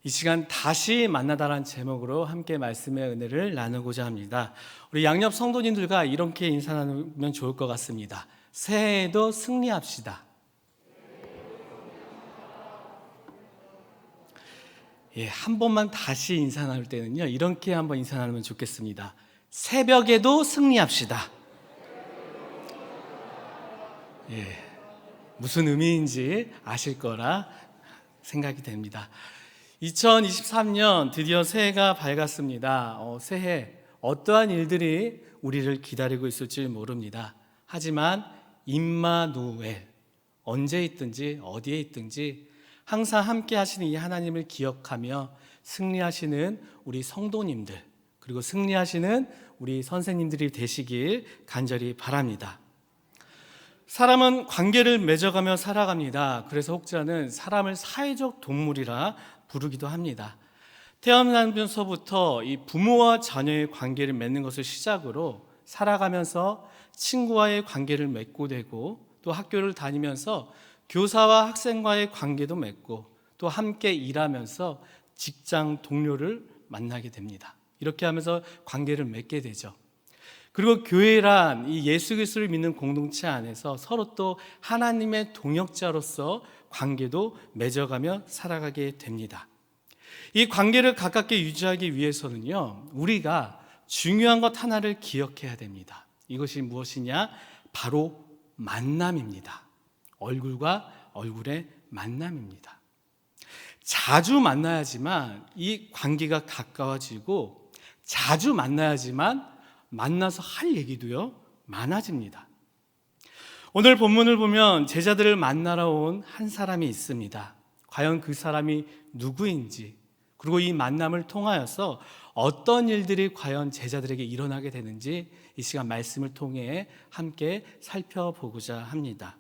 이 시간 다시 만나다란 제목으로 함께 말씀의 은혜를 나누고자 합니다. 우리 양옆 성도님들과 이렇게 인사 나누면 좋을 것 같습니다. 새해에도 승리합시다. 한 번만 다시 인사 나눌 때는요, 이렇게 한번 인사 나누면 좋겠습니다. 새벽에도 승리합시다. 무슨 의미인지 아실 거라 생각이 됩니다. 2023년 드디어 새해가 밝았습니다. 새해 어떠한 일들이 우리를 기다리고 있을지 모릅니다. 하지만 임마누엘, 언제 있든지 어디에 있든지 항상 함께 하시는 이 하나님을 기억하며 승리하시는 우리 성도님들, 그리고 승리하시는 우리 선생님들이 되시길 간절히 바랍니다. 사람은 관계를 맺어가며 살아갑니다. 그래서 혹자는 사람을 사회적 동물이라 부르기도 합니다. 태어나면서부터 이 부모와 자녀의 관계를 맺는 것을 시작으로 살아가면서 친구와의 관계를 맺고 되고, 또 학교를 다니면서 교사와 학생과의 관계도 맺고, 또 함께 일하면서 직장 동료를 만나게 됩니다. 이렇게 하면서 관계를 맺게 되죠. 그리고 교회란 이 예수 그리스도를 믿는 공동체 안에서 서로 또 하나님의 동역자로서 관계도 맺어가며 살아가게 됩니다. 이 관계를 가깝게 유지하기 위해서는요, 우리가 중요한 것 하나를 기억해야 됩니다. 이것이 무엇이냐? 바로 만남입니다. 얼굴과 얼굴의 만남입니다. 자주 만나야지만 이 관계가 가까워지고, 자주 만나야지만 만나서 할 얘기도요 많아집니다. 오늘 본문을 보면 제자들을 만나러 온 한 사람이 있습니다. 과연 그 사람이 누구인지, 그리고 이 만남을 통하여서 어떤 일들이 과연 제자들에게 일어나게 되는지 이 시간 말씀을 통해 함께 살펴보고자 합니다.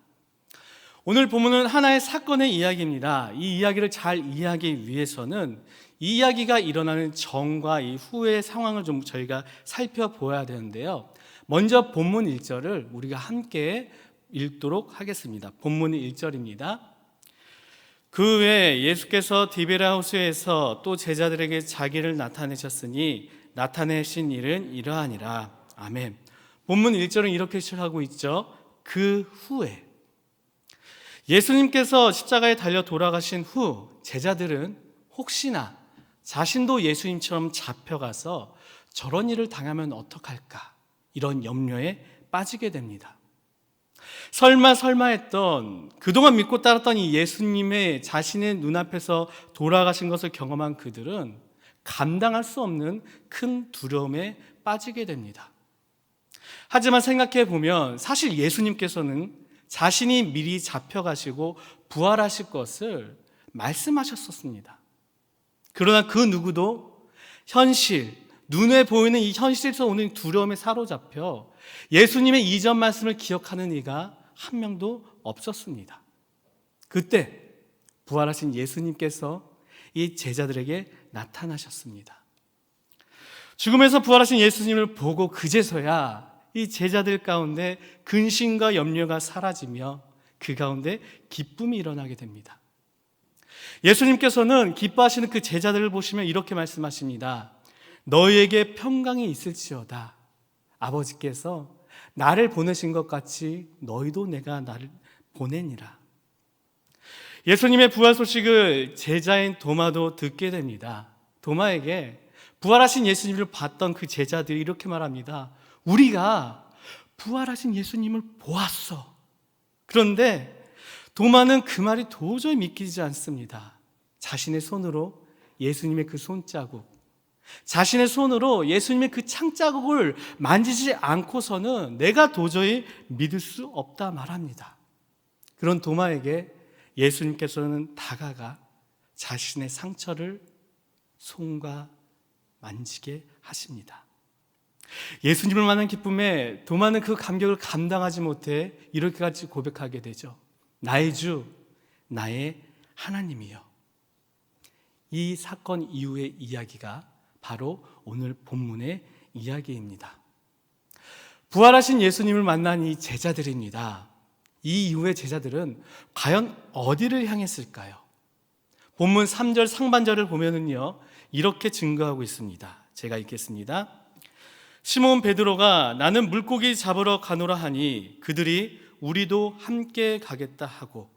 오늘 본문은 하나의 사건의 이야기입니다. 이 이야기를 잘 이해하기 위해서는 이 이야기가 일어나는 전과 이 후의 상황을 좀 저희가 살펴보아야 되는데요. 먼저 본문 1절을 우리가 함께 읽도록 하겠습니다. 본문 1절입니다. 그 후에 예수께서 디베랴호수에서 또 제자들에게 자기를 나타내셨으니 나타내신 일은 이러하니라. 아멘. 본문 1절은 이렇게 시작하고 있죠. 그 후에. 예수님께서 십자가에 달려 돌아가신 후 제자들은 혹시나 자신도 예수님처럼 잡혀가서 저런 일을 당하면 어떡할까, 이런 염려에 빠지게 됩니다. 설마 했던, 그동안 믿고 따랐던 이 예수님의 자신의 눈앞에서 돌아가신 것을 경험한 그들은 감당할 수 없는 큰 두려움에 빠지게 됩니다. 하지만 생각해 보면 사실 예수님께서는 자신이 미리 잡혀가시고 부활하실 것을 말씀하셨었습니다. 그러나 그 누구도 현실, 눈에 보이는 이 현실에서 오는 두려움에 사로잡혀 예수님의 이전 말씀을 기억하는 이가 한 명도 없었습니다. 그때 부활하신 예수님께서 이 제자들에게 나타나셨습니다. 죽음에서 부활하신 예수님을 보고 그제서야 이 제자들 가운데 근심과 염려가 사라지며 그 가운데 기쁨이 일어나게 됩니다. 예수님께서는 기뻐하시는 그 제자들을 보시면 이렇게 말씀하십니다. 너희에게 평강이 있을지어다. 아버지께서 나를 보내신 것 같이 너희도 내가 나를 보내니라. 예수님의 부활 소식을 제자인 도마도 듣게 됩니다. 도마에게 부활하신 예수님을 봤던 그 제자들이 이렇게 말합니다. 우리가 부활하신 예수님을 보았어. 그런데 도마는 그 말이 도저히 믿기지 않습니다. 자신의 손으로 예수님의 그 손자국, 자신의 손으로 예수님의 그 창자국을 만지지 않고서는 내가 도저히 믿을 수 없다 말합니다. 그런 도마에게 예수님께서는 다가가 자신의 상처를 손과 만지게 하십니다. 예수님을 만난 기쁨에 도마는 그 감격을 감당하지 못해 이렇게까지 고백하게 되죠. 나의 주, 나의 하나님이요. 이 사건 이후의 이야기가 바로 오늘 본문의 이야기입니다. 부활하신 예수님을 만난 이 제자들입니다. 이 이후의 제자들은 과연 어디를 향했을까요? 본문 3절 상반절을 보면은요, 이렇게 증거하고 있습니다. 제가 읽겠습니다. 시몬 베드로가 나는 물고기 잡으러 가노라 하니 그들이 우리도 함께 가겠다 하고,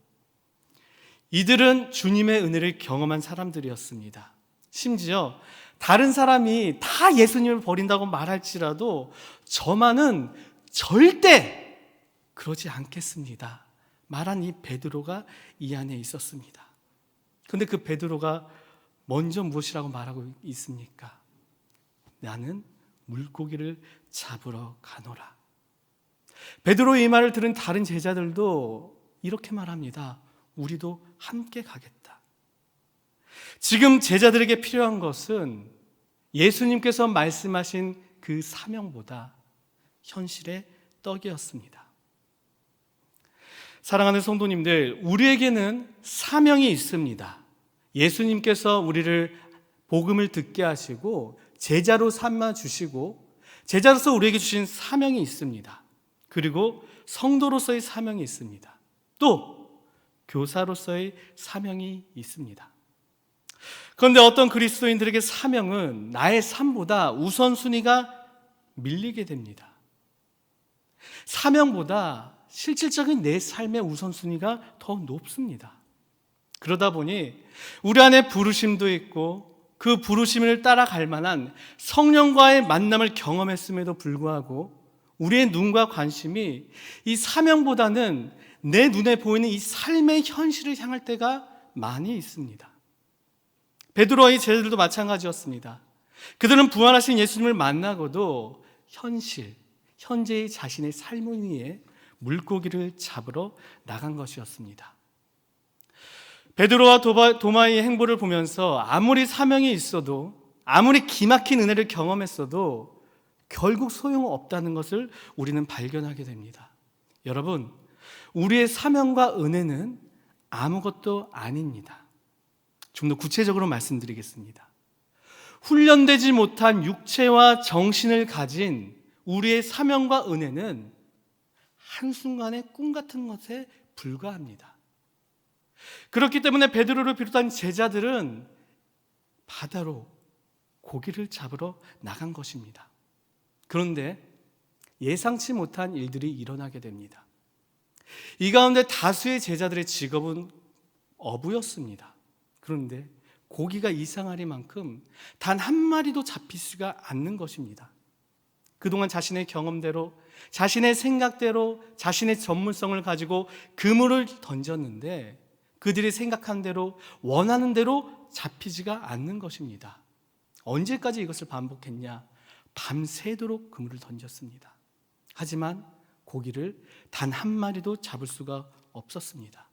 이들은 주님의 은혜를 경험한 사람들이었습니다. 심지어 다른 사람이 다 예수님을 버린다고 말할지라도 저만은 절대 그러지 않겠습니다 말한 이 베드로가 이 안에 있었습니다. 그런데 그 베드로가 먼저 무엇이라고 말하고 있습니까? 나는 물고기를 잡으러 가노라. 베드로의 이 말을 들은 다른 제자들도 이렇게 말합니다. 우리도 함께 가겠다. 지금 제자들에게 필요한 것은 예수님께서 말씀하신 그 사명보다 현실의 떡이었습니다. 사랑하는 성도님들, 우리에게는 사명이 있습니다. 예수님께서 우리를 복음을 듣게 하시고 제자로 삼아 주시고 제자로서 우리에게 주신 사명이 있습니다. 그리고 성도로서의 사명이 있습니다. 또 교사로서의 사명이 있습니다. 그런데 어떤 그리스도인들에게 사명은 나의 삶보다 우선순위가 밀리게 됩니다. 사명보다 실질적인 내 삶의 우선순위가 더 높습니다. 그러다 보니 우리 안에 부르심도 있고 그 부르심을 따라갈 만한 성령과의 만남을 경험했음에도 불구하고 우리의 눈과 관심이 이 사명보다는 내 눈에 보이는 이 삶의 현실을 향할 때가 많이 있습니다. 베드로와 이 제자들도 마찬가지였습니다. 그들은 부활하신 예수님을 만나고도 현재의 자신의 삶을 위해 물고기를 잡으러 나간 것이었습니다. 베드로와 도마의 행보를 보면서 아무리 사명이 있어도, 아무리 기막힌 은혜를 경험했어도 결국 소용없다는 것을 우리는 발견하게 됩니다. 여러분, 우리의 사명과 은혜는 아무것도 아닙니다. 좀 더 구체적으로 말씀드리겠습니다. 훈련되지 못한 육체와 정신을 가진 우리의 사명과 은혜는 한순간의 꿈 같은 것에 불과합니다. 그렇기 때문에 베드로를 비롯한 제자들은 바다로 고기를 잡으러 나간 것입니다. 그런데 예상치 못한 일들이 일어나게 됩니다. 이 가운데 다수의 제자들의 직업은 어부였습니다. 그런데 고기가 이상하리만큼 단 한 마리도 잡히지가 않는 것입니다. 그동안 자신의 경험대로, 자신의 생각대로, 자신의 전문성을 가지고 그물을 던졌는데 그들이 생각한 대로, 원하는 대로 잡히지가 않는 것입니다. 언제까지 이것을 반복했냐? 밤새도록 그물을 던졌습니다. 하지만 고기를 단 한 마리도 잡을 수가 없었습니다.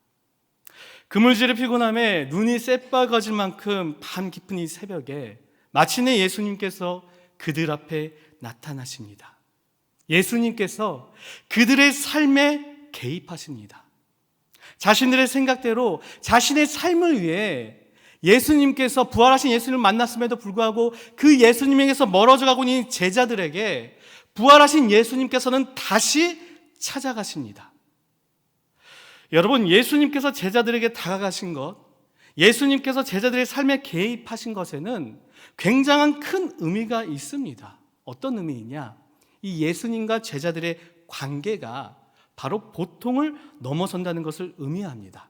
그물질의 피곤함에 눈이 새빨개질 만큼 밤 깊은 이 새벽에 마침내 예수님께서 그들 앞에 나타나십니다. 예수님께서 그들의 삶에 개입하십니다. 자신들의 생각대로 자신의 삶을 위해 예수님께서 부활하신 예수님을 만났음에도 불구하고 그 예수님에게서 멀어져 가고 있는 제자들에게 부활하신 예수님께서는 다시 찾아가십니다. 여러분, 예수님께서 제자들에게 다가가신 것, 예수님께서 제자들의 삶에 개입하신 것에는 굉장한 큰 의미가 있습니다. 어떤 의미이냐? 이 예수님과 제자들의 관계가 바로 보통을 넘어선다는 것을 의미합니다.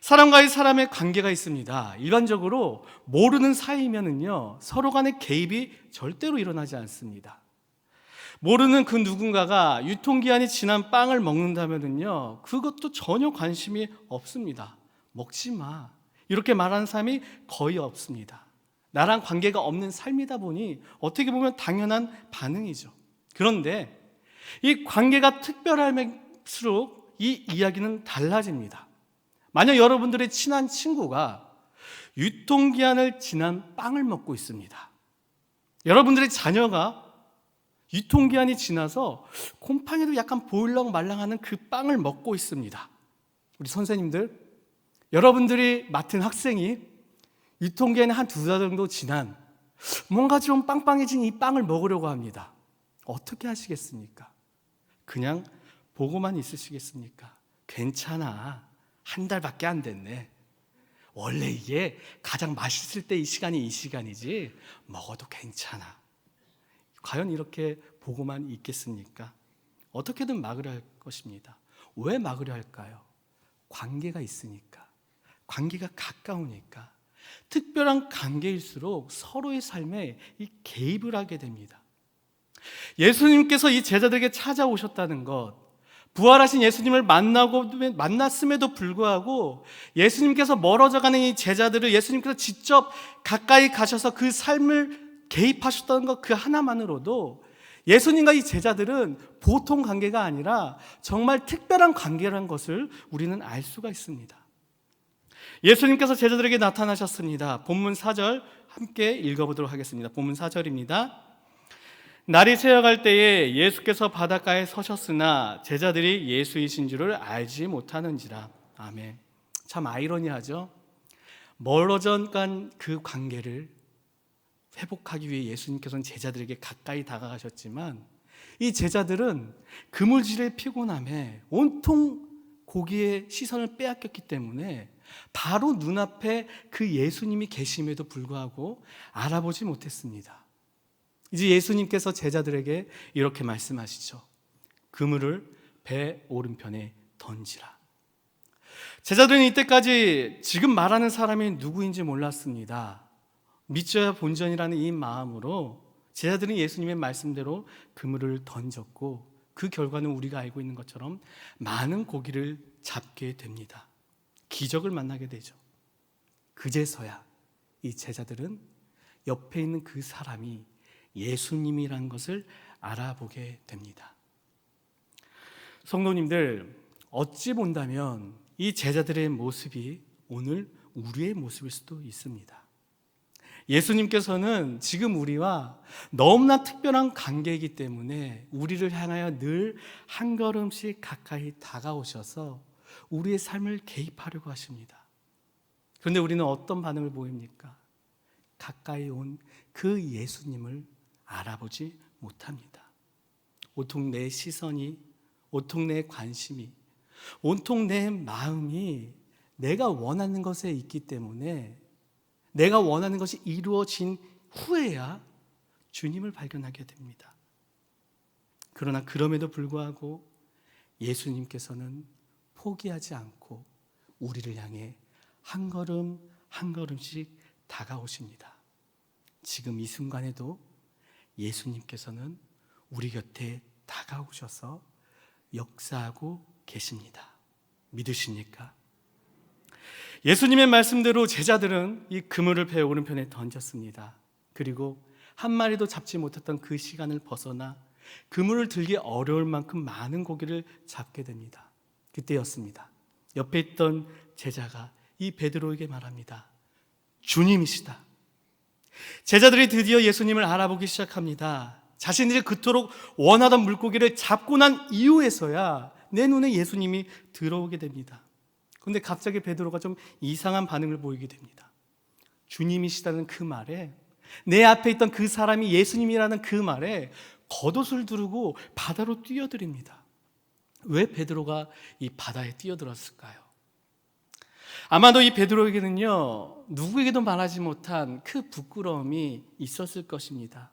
사람과의 사람의 관계가 있습니다. 일반적으로 모르는 사이면은요, 서로 간의 개입이 절대로 일어나지 않습니다. 모르는 그 누군가가 유통기한이 지난 빵을 먹는다면은요, 그것도 전혀 관심이 없습니다. 먹지 마. 이렇게 말하는 사람이 거의 없습니다. 나랑 관계가 없는 삶이다 보니 어떻게 보면 당연한 반응이죠. 그런데 이 관계가 특별할수록 이 이야기는 달라집니다. 만약 여러분들의 친한 친구가 유통기한을 지난 빵을 먹고 있습니다. 여러분들의 자녀가 유통기한이 지나서 곰팡이도 약간 보일랑 말랑하는 그 빵을 먹고 있습니다. 우리 선생님들, 여러분들이 맡은 학생이 유통기한이 한 2달 정도 지난 뭔가 좀 빵빵해진 이 빵을 먹으려고 합니다. 어떻게 하시겠습니까? 그냥 보고만 있으시겠습니까? 괜찮아, 한 달밖에 안 됐네. 원래 이게 가장 맛있을 때 이 시간이 이 시간이지 먹어도 괜찮아. 과연 이렇게 보고만 있겠습니까? 어떻게든 막으려 할 것입니다. 왜 막으려 할까요? 관계가 있으니까, 관계가 가까우니까, 특별한 관계일수록 서로의 삶에 이 개입을 하게 됩니다. 예수님께서 이 제자들에게 찾아오셨다는 것, 부활하신 예수님을 만났음에도 불구하고 예수님께서 멀어져가는 이 제자들을 예수님께서 직접 가까이 가셔서 그 삶을 개입하셨다는 것 그 하나만으로도 예수님과 이 제자들은 보통 관계가 아니라 정말 특별한 관계라는 것을 우리는 알 수가 있습니다. 예수님께서 제자들에게 나타나셨습니다. 본문 4절 함께 읽어보도록 하겠습니다. 본문 4절입니다. 날이 새어갈 때에 예수께서 바닷가에 서셨으나 제자들이 예수이신 줄을 알지 못하는지라. 아멘. 참 아이러니하죠. 멀어져 간 그 관계를 회복하기 위해 예수님께서는 제자들에게 가까이 다가가셨지만 이 제자들은 그물질의 피곤함에 온통 고기의 시선을 빼앗겼기 때문에 바로 눈앞에 그 예수님이 계심에도 불구하고 알아보지 못했습니다. 이제 예수님께서 제자들에게 이렇게 말씀하시죠. 그물을 배 오른편에 던지라. 제자들은 이때까지 지금 말하는 사람이 누구인지 몰랐습니다. 믿져야 본전이라는 이 마음으로 제자들은 예수님의 말씀대로 그물을 던졌고 그 결과는 우리가 알고 있는 것처럼 많은 고기를 잡게 됩니다. 기적을 만나게 되죠. 그제서야 이 제자들은 옆에 있는 그 사람이 예수님이라는 것을 알아보게 됩니다. 성도님들, 어찌 본다면 이 제자들의 모습이 오늘 우리의 모습일 수도 있습니다. 예수님께서는 지금 우리와 너무나 특별한 관계이기 때문에 우리를 향하여 늘 한 걸음씩 가까이 다가오셔서 우리의 삶을 개입하려고 하십니다. 그런데 우리는 어떤 반응을 보입니까? 가까이 온 그 예수님을 알아보지 못합니다. 온통 내 시선이, 온통 내 관심이, 온통 내 마음이 내가 원하는 것에 있기 때문에 내가 원하는 것이 이루어진 후에야 주님을 발견하게 됩니다. 그러나 그럼에도 불구하고 예수님께서는 포기하지 않고 우리를 향해 한 걸음 한 걸음씩 다가오십니다. 지금 이 순간에도 예수님께서는 우리 곁에 다가오셔서 역사하고 계십니다. 믿으십니까? 예수님의 말씀대로 제자들은 이 그물을 배 오른편에 던졌습니다. 그리고 한 마리도 잡지 못했던 그 시간을 벗어나 그물을 들기 어려울 만큼 많은 고기를 잡게 됩니다. 그때였습니다. 옆에 있던 제자가 이 베드로에게 말합니다. 주님이시다. 제자들이 드디어 예수님을 알아보기 시작합니다. 자신들이 그토록 원하던 물고기를 잡고 난 이후에서야 내 눈에 예수님이 들어오게 됩니다. 그런데 갑자기 베드로가 좀 이상한 반응을 보이게 됩니다. 주님이시다는 그 말에, 내 앞에 있던 그 사람이 예수님이라는 그 말에 겉옷을 두르고 바다로 뛰어들입니다. 왜 베드로가 이 바다에 뛰어들었을까요? 아마도 이 베드로에게는요, 누구에게도 말하지 못한 그 부끄러움이 있었을 것입니다.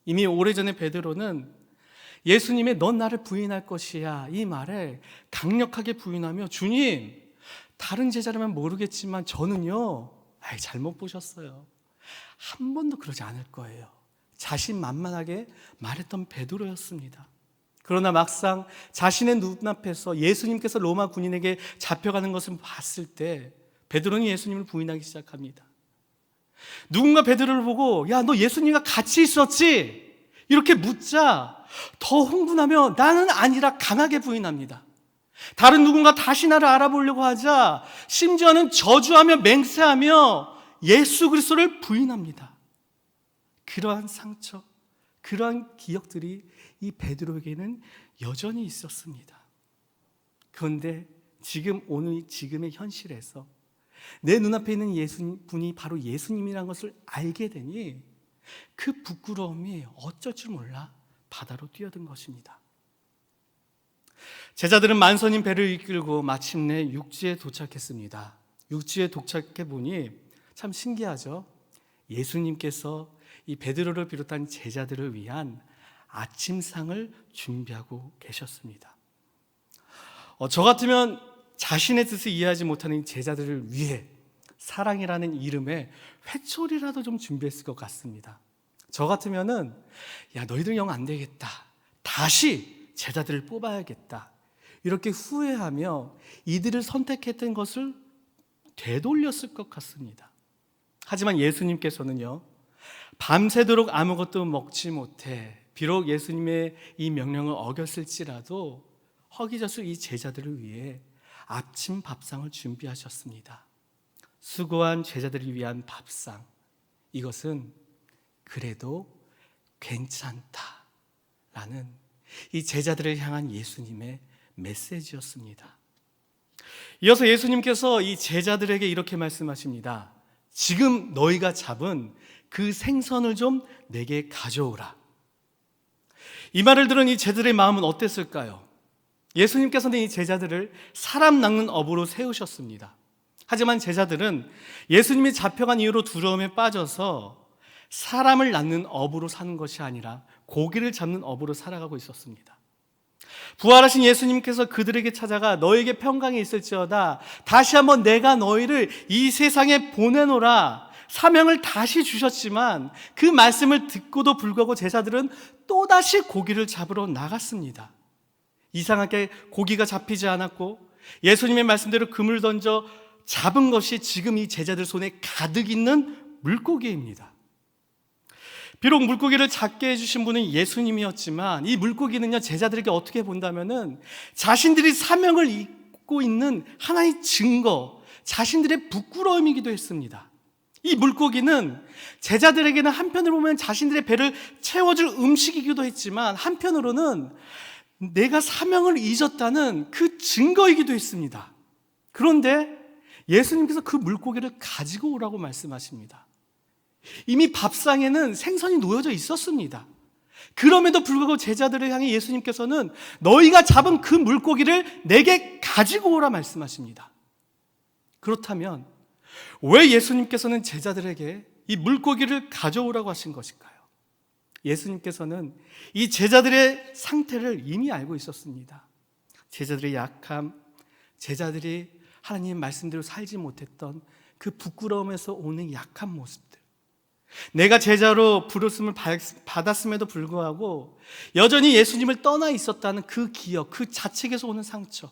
이미 오래전에 베드로는 예수님의 넌 나를 부인할 것이야 이 말에 강력하게 부인하며 주님, 다른 제자라면 모르겠지만 저는요, 잘못 보셨어요. 한 번도 그러지 않을 거예요. 자신만만하게 말했던 베드로였습니다. 그러나 막상 자신의 눈앞에서 예수님께서 로마 군인에게 잡혀가는 것을 봤을 때 베드로는 예수님을 부인하기 시작합니다. 누군가 베드로를 보고 야, 너 예수님과 같이 있었지? 이렇게 묻자 더 흥분하며 나는 아니라 강하게 부인합니다. 다른 누군가 다시 나를 알아보려고 하자 심지어는 저주하며 맹세하며 예수 그리스도를 부인합니다. 그러한 상처, 그러한 기억들이 이 베드로에게는 여전히 있었습니다. 그런데 지금 오늘 지금의 현실에서 내 눈앞에 있는 예수분이 바로 예수님이라는 것을 알게 되니 그 부끄러움이 어쩔 줄 몰라 바다로 뛰어든 것입니다. 제자들은 만선인 배를 이끌고 마침내 육지에 도착했습니다. 육지에 도착해 보니 참 신기하죠. 예수님께서 이 베드로를 비롯한 제자들을 위한 아침상을 준비하고 계셨습니다. 저 같으면 자신의 뜻을 이해하지 못하는 제자들을 위해 사랑이라는 이름의 회초리라도 좀 준비했을 것 같습니다. 저 같으면은 야, 너희들 영 안 되겠다, 다시 제자들을 뽑아야겠다, 이렇게 후회하며 이들을 선택했던 것을 되돌렸을 것 같습니다. 하지만 예수님께서는요, 밤새도록 아무것도 먹지 못해 비록 예수님의 이 명령을 어겼을지라도 허기졌을 이 제자들을 위해 아침 밥상을 준비하셨습니다. 수고한 제자들을 위한 밥상, 이것은 그래도 괜찮다라는 이 제자들을 향한 예수님의 메시지였습니다. 이어서 예수님께서 이 제자들에게 이렇게 말씀하십니다. 지금 너희가 잡은 그 생선을 좀 내게 가져오라. 이 말을 들은 이 제자들의 마음은 어땠을까요? 예수님께서는 이 제자들을 사람 낚는 업으로 세우셨습니다. 하지만 제자들은 예수님이 잡혀간 이후로 두려움에 빠져서 사람을 낚는 업으로 사는 것이 아니라 고기를 잡는 업으로 살아가고 있었습니다. 부활하신 예수님께서 그들에게 찾아가 너에게 평강이 있을지어다, 다시 한번 내가 너희를 이 세상에 보내노라 사명을 다시 주셨지만 그 말씀을 듣고도 불구하고 제자들은 또다시 고기를 잡으러 나갔습니다. 이상하게 고기가 잡히지 않았고 예수님의 말씀대로 그물 던져 잡은 것이 지금 이 제자들 손에 가득 있는 물고기입니다. 비록 물고기를 잡게 해주신 분은 예수님이었지만 이 물고기는요, 제자들에게 어떻게 본다면은 자신들이 사명을 잊고 있는 하나의 증거, 자신들의 부끄러움이기도 했습니다. 이 물고기는 제자들에게는 한편으로 보면 자신들의 배를 채워줄 음식이기도 했지만 한편으로는 내가 사명을 잊었다는 그 증거이기도 했습니다. 그런데 예수님께서 그 물고기를 가지고 오라고 말씀하십니다. 이미 밥상에는 생선이 놓여져 있었습니다. 그럼에도 불구하고 제자들을 향해 예수님께서는 너희가 잡은 그 물고기를 내게 가지고 오라 말씀하십니다. 그렇다면 왜 예수님께서는 제자들에게 이 물고기를 가져오라고 하신 것일까요? 예수님께서는 이 제자들의 상태를 이미 알고 있었습니다. 제자들의 약함, 제자들이 하나님의 말씀대로 살지 못했던 그 부끄러움에서 오는 약한 모습들, 내가 제자로 부르심을 받았음에도 불구하고 여전히 예수님을 떠나 있었다는 그 기억, 그 자책에서 오는 상처,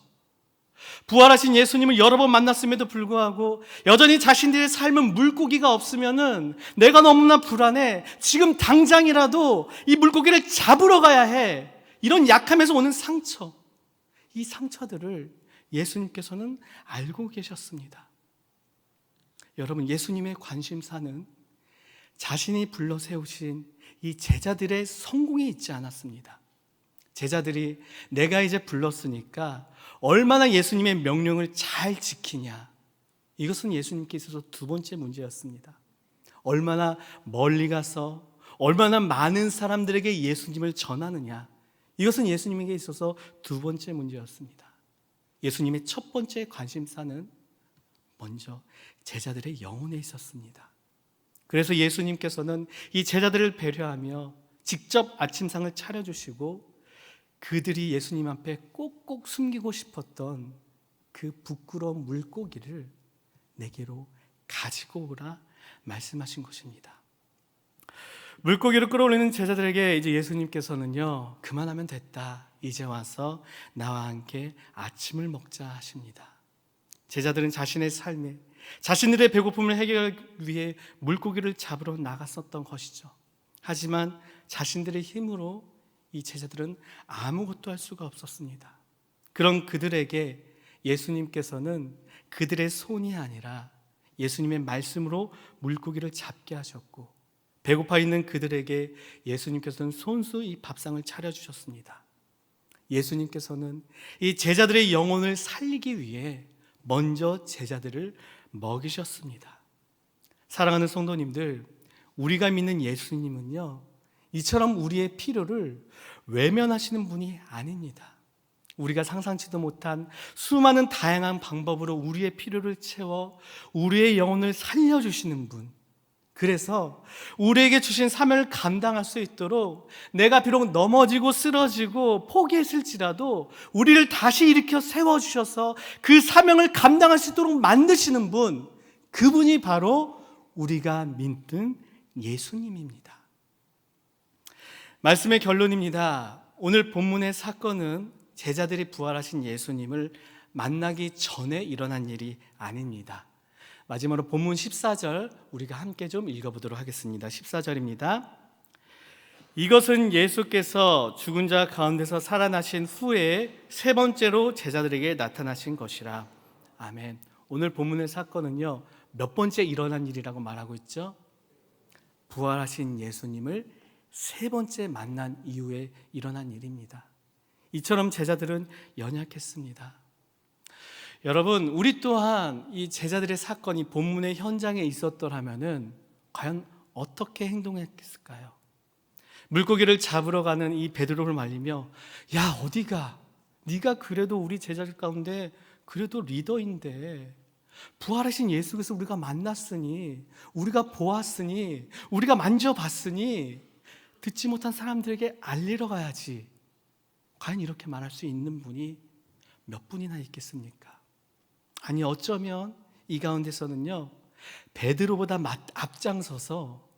부활하신 예수님을 여러 번 만났음에도 불구하고 여전히 자신들의 삶은 물고기가 없으면은 내가 너무나 불안해, 지금 당장이라도 이 물고기를 잡으러 가야 해, 이런 약함에서 오는 상처, 이 상처들을 예수님께서는 알고 계셨습니다. 여러분, 예수님의 관심사는 자신이 불러 세우신 이 제자들의 성공에 있지 않았습니다. 제자들이 내가 이제 불렀으니까 얼마나 예수님의 명령을 잘 지키냐, 이것은 예수님께 있어서 두 번째 문제였습니다. 얼마나 멀리 가서 얼마나 많은 사람들에게 예수님을 전하느냐, 이것은 예수님에게 있어서 두 번째 문제였습니다. 예수님의 첫 번째 관심사는 먼저 제자들의 영혼에 있었습니다. 그래서 예수님께서는 이 제자들을 배려하며 직접 아침상을 차려주시고 그들이 예수님 앞에 꼭꼭 숨기고 싶었던 그 부끄러운 물고기를 내게로 가지고 오라 말씀하신 것입니다. 물고기를 끌어올리는 제자들에게 이제 예수님께서는요, 그만하면 됐다, 이제 와서 나와 함께 아침을 먹자 하십니다. 제자들은 자신의 삶에 자신들의 배고픔을 해결하기 위해 물고기를 잡으러 나갔었던 것이죠. 하지만 자신들의 힘으로 이 제자들은 아무것도 할 수가 없었습니다. 그런 그들에게 예수님께서는 그들의 손이 아니라 예수님의 말씀으로 물고기를 잡게 하셨고, 배고파 있는 그들에게 예수님께서는 손수 이 밥상을 차려주셨습니다. 예수님께서는 이 제자들의 영혼을 살리기 위해 먼저 제자들을 먹이셨습니다. 사랑하는 성도님들, 우리가 믿는 예수님은요, 이처럼 우리의 필요를 외면하시는 분이 아닙니다. 우리가 상상치도 못한 수많은 다양한 방법으로 우리의 필요를 채워 우리의 영혼을 살려주시는 분. 그래서 우리에게 주신 사명을 감당할 수 있도록 내가 비록 넘어지고 쓰러지고 포기했을지라도 우리를 다시 일으켜 세워주셔서 그 사명을 감당할 수 있도록 만드시는 분, 그분이 바로 우리가 믿는 예수님입니다. 말씀의 결론입니다. 오늘 본문의 사건은 제자들이 부활하신 예수님을 만나기 전에 일어난 일이 아닙니다. 마지막으로 본문 14절 우리가 함께 좀 읽어보도록 하겠습니다. 14절입니다. 이것은 예수께서 죽은 자 가운데서 살아나신 후에 세 번째로 제자들에게 나타나신 것이라. 아멘. 오늘 본문의 사건은요, 몇 번째 일어난 일이라고 말하고 있죠? 부활하신 예수님을 세 번째 만난 이후에 일어난 일입니다. 이처럼 제자들은 연약했습니다. 여러분, 우리 또한 이 제자들의 사건이 본문의 현장에 있었더라면은 과연 어떻게 행동했을까요? 물고기를 잡으러 가는 이 베드로를 말리며, 야, 어디가? 네가 그래도 우리 제자들 가운데 그래도 리더인데, 부활하신 예수께서 우리가 만났으니, 우리가 보았으니, 우리가 만져봤으니 듣지 못한 사람들에게 알리러 가야지. 과연 이렇게 말할 수 있는 분이 몇 분이나 있겠습니까? 아니, 어쩌면 이 가운데서는요, 베드로보다 앞장서서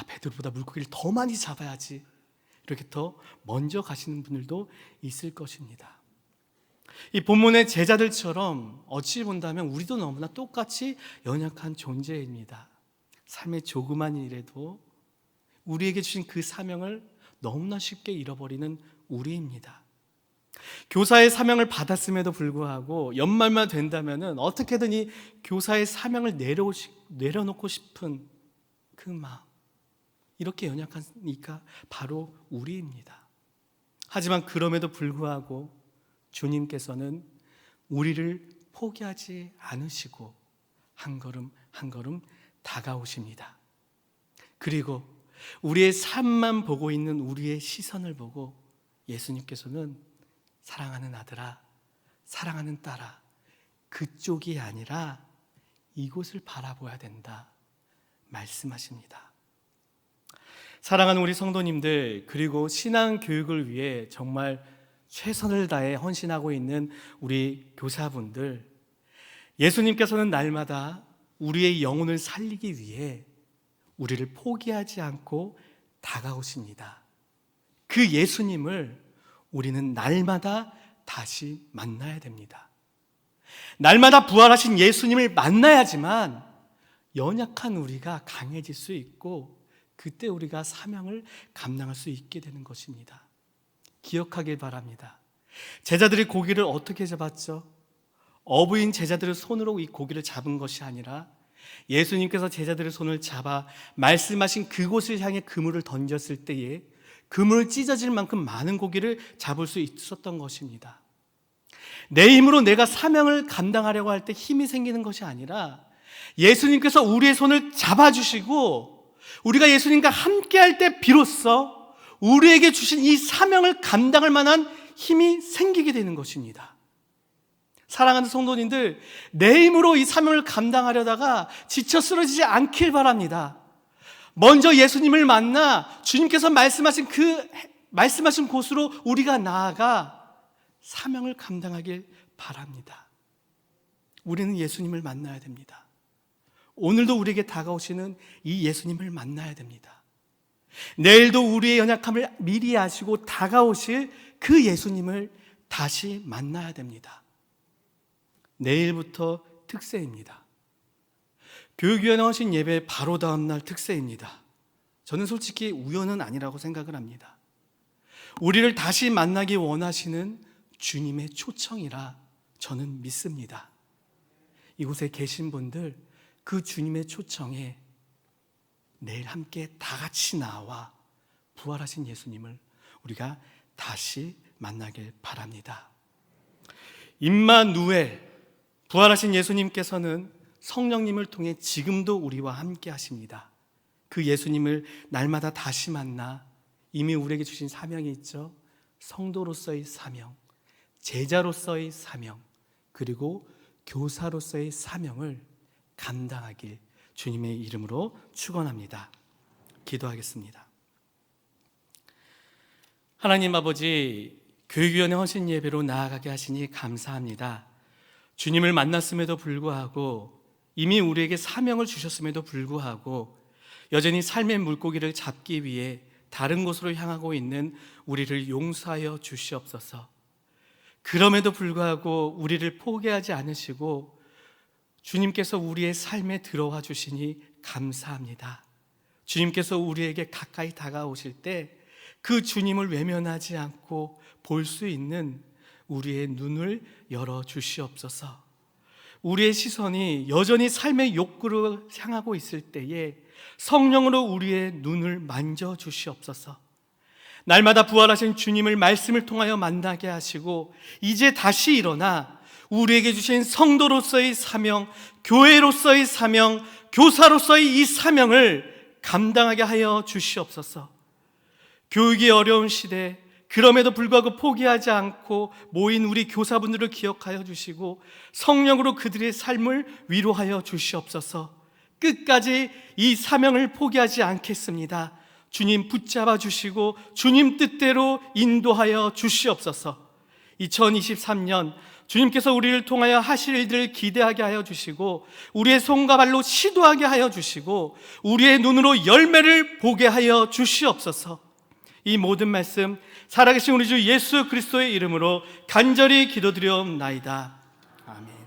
베드로보다 물고기를 더 많이 잡아야지, 이렇게 더 먼저 가시는 분들도 있을 것입니다. 이 본문의 제자들처럼 어찌 본다면 우리도 너무나 똑같이 연약한 존재입니다. 삶의 조그만 일에도 우리에게 주신 그 사명을 너무나 쉽게 잃어버리는 우리입니다. 교사의 사명을 받았음에도 불구하고 연말만 된다면 어떻게든 이 교사의 사명을 내려놓고 싶은 그 마음, 이렇게 연약하니까 바로 우리입니다. 하지만 그럼에도 불구하고 주님께서는 우리를 포기하지 않으시고 한 걸음 한 걸음 다가오십니다. 그리고 우리의 삶만 보고 있는 우리의 시선을 보고 예수님께서는 사랑하는 아들아, 사랑하는 딸아, 그쪽이 아니라 이곳을 바라봐야 된다 말씀하십니다. 사랑하는 우리 성도님들, 그리고 신앙 교육을 위해 정말 최선을 다해 헌신하고 있는 우리 교사분들, 예수님께서는 날마다 우리의 영혼을 살리기 위해 우리를 포기하지 않고 다가오십니다. 그 예수님을 우리는 날마다 다시 만나야 됩니다. 날마다 부활하신 예수님을 만나야지만 연약한 우리가 강해질 수 있고 그때 우리가 사명을 감당할 수 있게 되는 것입니다. 기억하길 바랍니다. 제자들이 고기를 어떻게 잡았죠? 어부인 제자들의 손으로 이 고기를 잡은 것이 아니라 예수님께서 제자들의 손을 잡아 말씀하신 그곳을 향해 그물을 던졌을 때에 그물을 찢어질 만큼 많은 고기를 잡을 수 있었던 것입니다. 내 힘으로 내가 사명을 감당하려고 할 때 힘이 생기는 것이 아니라 예수님께서 우리의 손을 잡아주시고 우리가 예수님과 함께 할 때 비로소 우리에게 주신 이 사명을 감당할 만한 힘이 생기게 되는 것입니다. 사랑하는 성도님들, 내 힘으로 이 사명을 감당하려다가 지쳐 쓰러지지 않길 바랍니다. 먼저 예수님을 만나 주님께서 말씀하신 곳으로 우리가 나아가 사명을 감당하길 바랍니다. 우리는 예수님을 만나야 됩니다. 오늘도 우리에게 다가오시는 이 예수님을 만나야 됩니다. 내일도 우리의 연약함을 미리 아시고 다가오실 그 예수님을 다시 만나야 됩니다. 내일부터 특세입니다. 교육위원회 헌신 예배 바로 다음 날 특세입니다. 저는 솔직히 우연은 아니라고 생각을 합니다. 우리를 다시 만나기 원하시는 주님의 초청이라 저는 믿습니다. 이곳에 계신 분들, 그 주님의 초청에 내일 함께 다 같이 나와 부활하신 예수님을 우리가 다시 만나길 바랍니다. 임마누엘, 부활하신 예수님께서는 성령님을 통해 지금도 우리와 함께 하십니다. 그 예수님을 날마다 다시 만나 이미 우리에게 주신 사명이 있죠. 성도로서의 사명, 제자로서의 사명, 그리고 교사로서의 사명을 감당하길 주님의 이름으로 축원합니다. 기도하겠습니다. 하나님 아버지, 교육위원회 헌신 예배로 나아가게 하시니 감사합니다. 주님을 만났음에도 불구하고, 이미 우리에게 사명을 주셨음에도 불구하고 여전히 삶의 물고기를 잡기 위해 다른 곳으로 향하고 있는 우리를 용서하여 주시옵소서. 그럼에도 불구하고 우리를 포기하지 않으시고 주님께서 우리의 삶에 들어와 주시니 감사합니다. 주님께서 우리에게 가까이 다가오실 때 그 주님을 외면하지 않고 볼 수 있는 우리의 눈을 열어 주시옵소서. 우리의 시선이 여전히 삶의 욕구로 향하고 있을 때에 성령으로 우리의 눈을 만져 주시옵소서. 날마다 부활하신 주님을 말씀을 통하여 만나게 하시고 이제 다시 일어나 우리에게 주신 성도로서의 사명, 교회로서의 사명, 교사로서의 이 사명을 감당하게 하여 주시옵소서. 교육이 어려운 시대, 그럼에도 불구하고 포기하지 않고 모인 우리 교사분들을 기억하여 주시고 성령으로 그들의 삶을 위로하여 주시옵소서. 끝까지 이 사명을 포기하지 않겠습니다. 주님 붙잡아 주시고 주님 뜻대로 인도하여 주시옵소서. 2023년 주님께서 우리를 통하여 하실 일들을 기대하게 하여 주시고 우리의 손과 발로 시도하게 하여 주시고 우리의 눈으로 열매를 보게 하여 주시옵소서. 이 모든 말씀 살아계신 우리 주 예수 그리스도의 이름으로 간절히 기도드리옵나이다. 아멘.